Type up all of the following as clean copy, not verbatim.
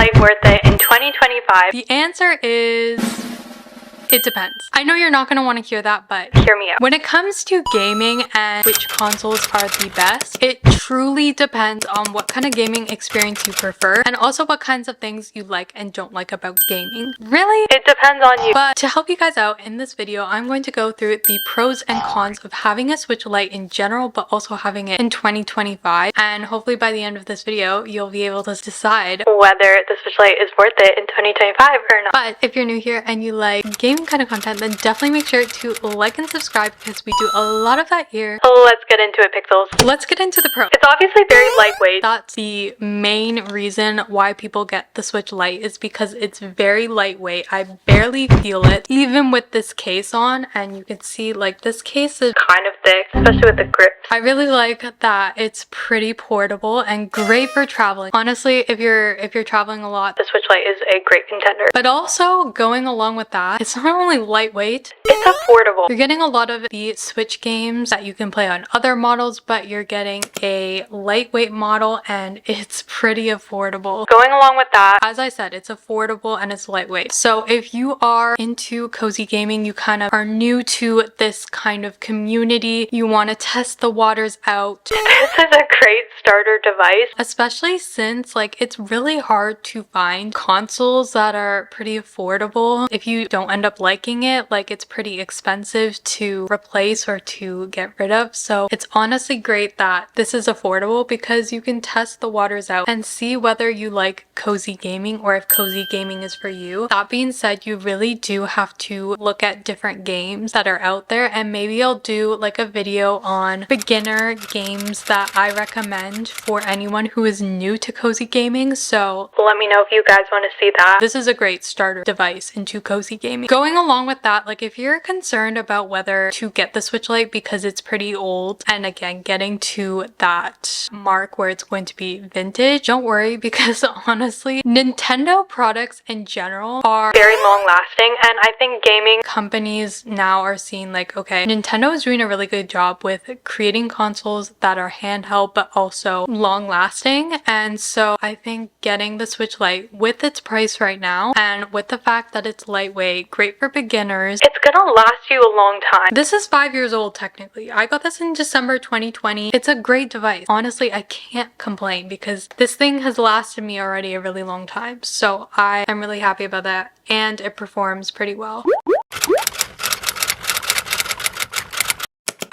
Lite worth it in 2025? The answer is... it depends. I know you're not going to want to hear that, but hear me out. When it comes to gaming and which consoles are the best, it truly depends on what kind of gaming experience you prefer and also what kinds of things you like and don't like about gaming. Really? It depends on you. But to help you guys out in this video, I'm going to go through the pros and cons of having a Switch Lite in general, but also having it in 2025. And hopefully by the end of this video, you'll be able to decide whether the Switch Lite is worth it in 2025 or not. But if you're new here and you like gaming kind of content, then definitely make sure to like and subscribe because we do a lot of that here. Let's get into it, Pixels. Let's get into the pros. It's obviously very lightweight. That's the main reason why people get the Switch Lite is because it's very lightweight. I barely feel it even with this case on, and you can see like this case is kind of thick, especially with the grips. I really like that it's pretty portable and great for traveling. Honestly, if you're traveling a lot, the Switch Lite is a great contender. But also going along with that, it's not only lightweight, it's affordable. You're getting a lot of the Switch games that you can play on other models, but you're getting a lightweight model and it's pretty affordable. Going along with that, as I said, it's affordable and it's lightweight. So if you are into cozy gaming, you kind of are new to this kind of community, you want to test the waters out. This is a great starter device. Especially since like it's really hard to find consoles that are pretty affordable. If you don't end up liking it, like it's pretty expensive to replace or to get rid of. So it's honestly great that this is affordable because you can test the waters out and see whether you like cozy gaming or if cozy gaming is for you. That being said, you really do have to look at different games that are out there, and maybe I'll do like a video on beginner games that I recommend for anyone who is new to cozy gaming. So let me know if you guys want to see that. This is a great starter device into cozy gaming. Going along with that, like if you're concerned about whether to get the Switch Lite because it's pretty old, and again getting to that mark where it's going to be vintage, don't worry, because honestly Nintendo products in general are very long lasting, and I think gaming companies now are seeing like, okay, Nintendo is doing a really good job with creating consoles that are handheld but also long lasting. And so I think getting the Switch Lite with its price right now and with the fact that it's lightweight, great for beginners, it's gonna last you a long time. This is 5 years old technically. I got this in December 2020. It's a great device. Honestly, I can't complain because this thing has lasted me already a really long time. So I am really happy about that, and it performs pretty well.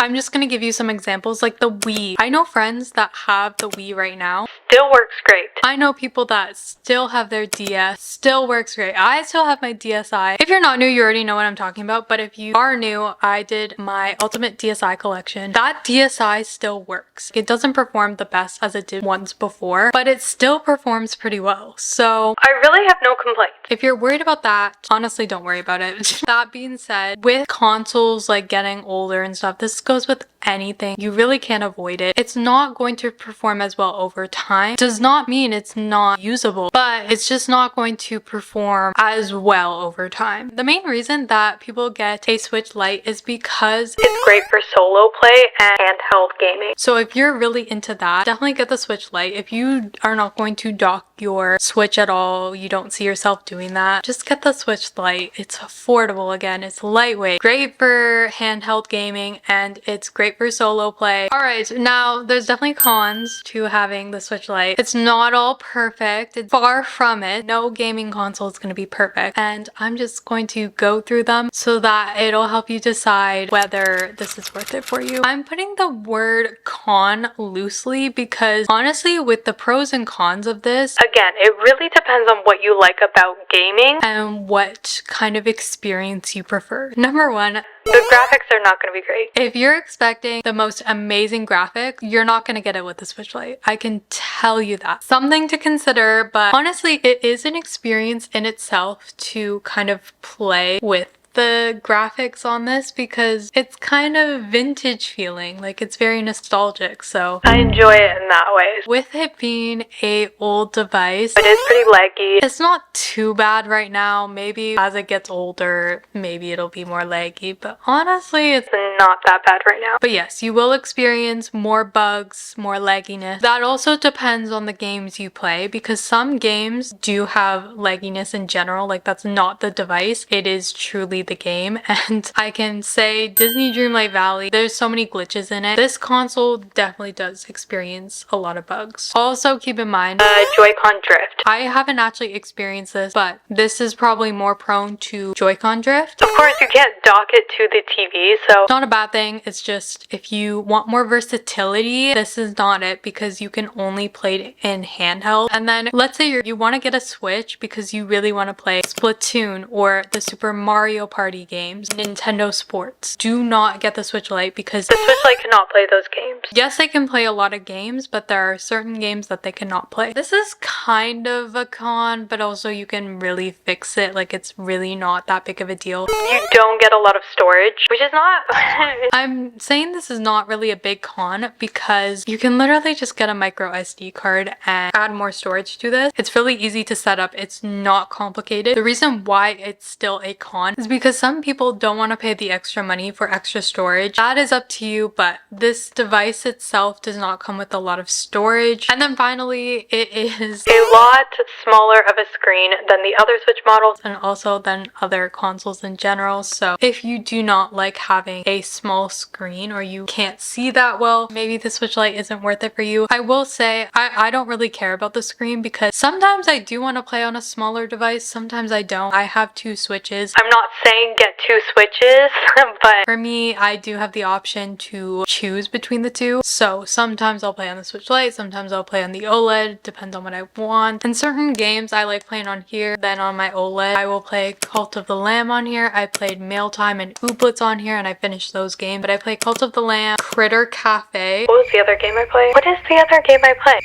I'm just gonna give you some examples like the Wii. I know friends that have the Wii right now. Still works great. I know people that still have their DS. Still works great. I still have my DSi. If you're not new, you already know what I'm talking about. But if you are new, I did my ultimate DSi collection. That DSi still works. It doesn't perform the best as it did once before, but it still performs pretty well. So I really have no complaints. If you're worried about that, honestly, don't worry about it. That being said, with consoles like getting older and stuff, this goes with anything. You really can't avoid it. It's not going to perform as well over time. Does not mean it's not usable, but it's just not going to perform as well over time. The main reason that people get a Switch Lite is because it's great for solo play and handheld gaming. So if you're really into that, definitely get the Switch Lite. If you are not going to dock your Switch at all, you don't see yourself doing that, just get the Switch Lite. It's affordable again, it's lightweight, great for handheld gaming, and it's great for solo play. Alright, now there's definitely cons to having the Switch Lite. It's not all perfect. It's far from it. No gaming console is going to be perfect. And I'm just going to go through them so that it'll help you decide whether this is worth it for you. I'm putting the word con loosely because honestly, with the pros and cons of this, again, it really depends on what you like about gaming and what kind of experience you prefer. Number one, the graphics are not going to be great. If you're expecting the most amazing graphics, you're not going to get it with the Switch Lite. I can tell you that. Something to consider, but honestly, it is an experience in itself to kind of play with the graphics on this because it's kind of vintage feeling, like it's very nostalgic, so I enjoy it in that way. with it being a old device, It is pretty laggy. it's not too bad right now. Maybe as it gets older, maybe it'll be more laggy, but honestly, it's Not that bad right now. but yes, you will experience more bugs, more lagginess. That also depends on the games you play because some games do have lagginess in general, like that's not the device, it is truly the game. And I can say Disney Dreamlight Valley, there's so many glitches in it. This console definitely does experience a lot of bugs. Also keep in mind, Joy-Con drift. I haven't actually experienced this, but this is probably more prone to Joy-Con drift. Of course, you can't dock it to the TV, so It's not a bad thing, it's just if you want more versatility, this is not it because you can only play it in handheld. And then let's say you want to get a Switch because you really want to play Splatoon or the Super Mario Party games, Nintendo Sports. Do not get the Switch Lite because the Switch Lite cannot play those games. yes, they can play a lot of games, but there are certain games that they cannot play. This is kind of a con, but also you can really fix it. Like it's really not that big of a deal. You don't get a lot of storage, which is not... I'm saying this is not really a big con because you can literally just get a micro SD card and add more storage to this. It's really easy to set up. It's not complicated. The reason why it's still a con is because some people don't want to pay the extra money for extra storage. That is up to you, but this device itself does not come with a lot of storage. And then finally, it is a lot smaller of a screen than the other Switch models and also than other consoles in general. So if you do not like having a small screen or you can't see that well, maybe the Switch Lite isn't worth it for you. I will say I don't really care about the screen because sometimes I do want to play on a smaller device, sometimes I don't. I have two Switches. I'm not saying get two Switches, but for me, I do have the option to choose between the two. So sometimes I'll play on the Switch Lite, sometimes I'll play on the OLED, depends on what I want. And certain games I like playing on here, then on my OLED. I will play Cult of the Lamb on here. I played Mail Time and Ooblets on here and I finished those games. But I played Cult of the Lamb, Critter Cafe. what was the other game I played? What is the other game I played?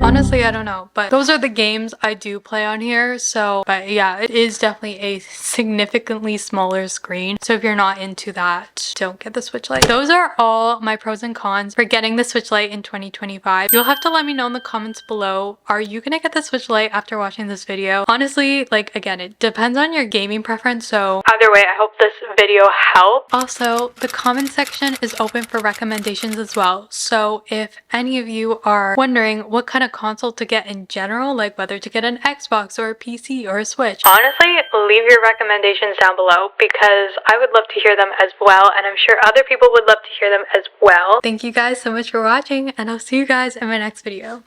Honestly, I don't know, but those are the games I do play on here. So, but yeah, it is definitely a significantly smaller screen. So if you're not into that, don't get the Switch Lite. Those are all my pros and cons for getting the Switch Lite in 2025. You'll have to let me know in the comments below. Are you gonna get the Switch Lite after watching this video? Honestly, like again, it depends on your gaming preference. So Either way, I hope this video helped. also, the comment section is open for recommendations as well. So if any of you are wondering what kind of console to get in general, like whether to get an Xbox or a PC or a Switch, Honestly, leave your recommendations down below because I would love to hear them as well, and I'm sure other people would love to hear them as well. thank you guys so much for watching, and I'll see you guys in my next video.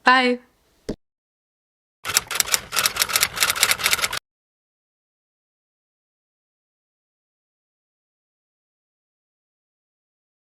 Bye!